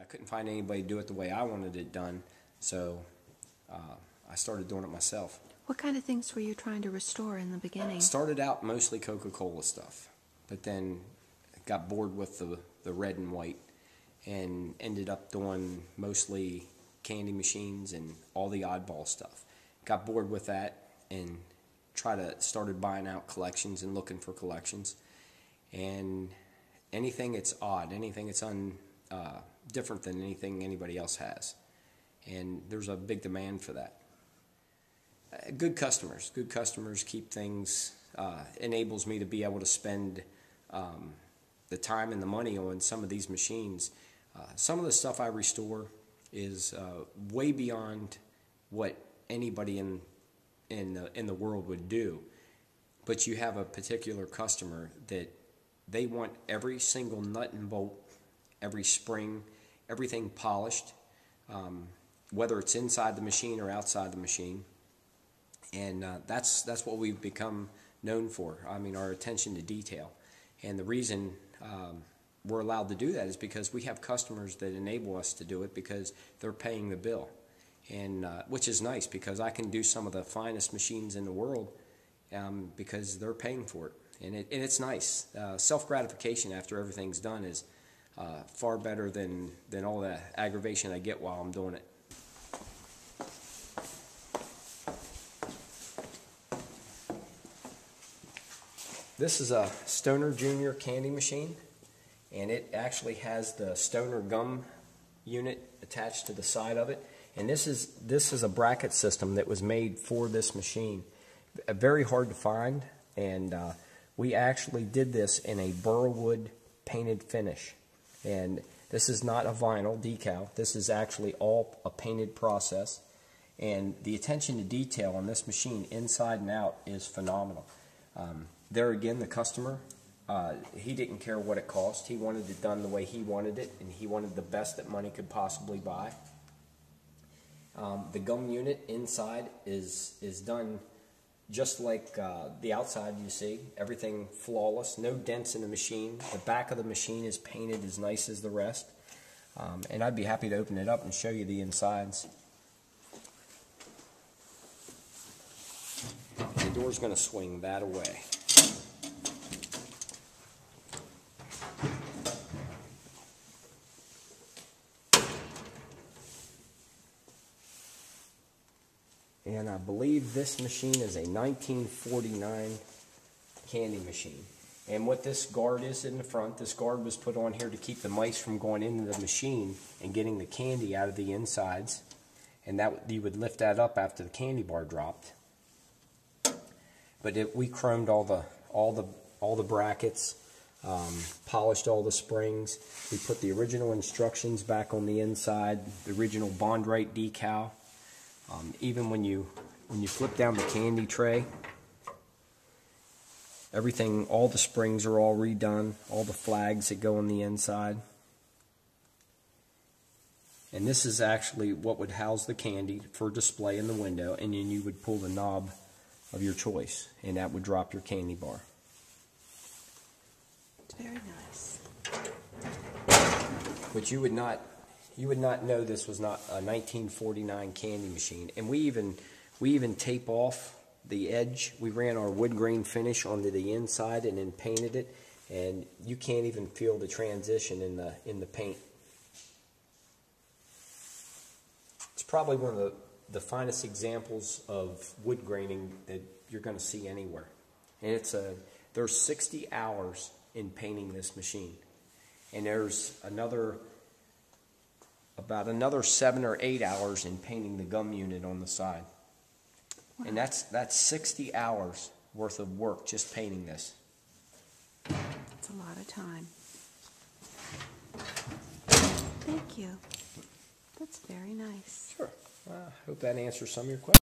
I couldn't find anybody to do it the way I wanted it done, so I started doing it myself. What kind of things were you trying to restore in the beginning? Started out mostly Coca-Cola stuff, but then got bored with the red and white and ended up doing mostly candy machines and all the oddball stuff. Got bored with that and started buying out collections and looking for collections. And anything that's odd, anything that's different than anything anybody else has. And there's a big demand for that. Good customers keep things, enables me to be able to spend the time and the money on some of these machines. Some of the stuff I restore is way beyond what anybody in the world would do. But you have a particular customer that they want every single nut and bolt, every spring, everything polished, whether it's inside the machine or outside the machine. And that's what we've become known for. I mean, our attention to detail. And the reason we're allowed to do that is because we have customers that enable us to do it because they're paying the bill. And which is nice, because I can do some of the finest machines in the world because they're paying for it. And it's nice. Self-gratification after everything's done is far better than all the aggravation I get while I'm doing it. This is a Stoner Junior candy machine, and it actually has the Stoner gum unit attached to the side of it. And this is a bracket system that was made for this machine. Very hard to find, and we actually did this in a burrwood painted finish. And this is not a vinyl decal. This is actually all a painted process. And the attention to detail on this machine, inside and out, is phenomenal. There again, the customer, he didn't care what it cost. He wanted it done the way he wanted it, and he wanted the best that money could possibly buy. The gum unit inside is done just like the outside you see. Everything flawless, no dents in the machine. The back of the machine is painted as nice as the rest. And I'd be happy to open it up and show you the insides. The door's going to swing that away. And I believe this machine is a 1949 candy machine. And what this guard is in the front, this guard was put on here to keep the mice from going into the machine and getting the candy out of the insides. And that you would lift that up after the candy bar dropped. But we chromed all the brackets, polished all the springs. We put the original instructions back on the inside, the original Bond-Right decal. Even when you flip down the candy tray, everything, all the springs are all redone, all the flags that go on the inside. And this is actually what would house the candy for display in the window, and then you would pull the knob of your choice, and that would drop your candy bar. It's very nice. But you would not know this was not a 1949 candy machine. And we even tape off the edge. We ran our wood grain finish onto the inside and then painted it, and you can't even feel the transition in the paint. It's probably one of the finest examples of wood graining that you're going to see anywhere. And there's 60 hours in painting this machine, and there's about another 7 or 8 hours in painting the gum unit on the side. Wow. And that's 60 hours worth of work just painting this. It's a lot of time. Thank you. That's very nice. Sure. I hope that answers some of your questions.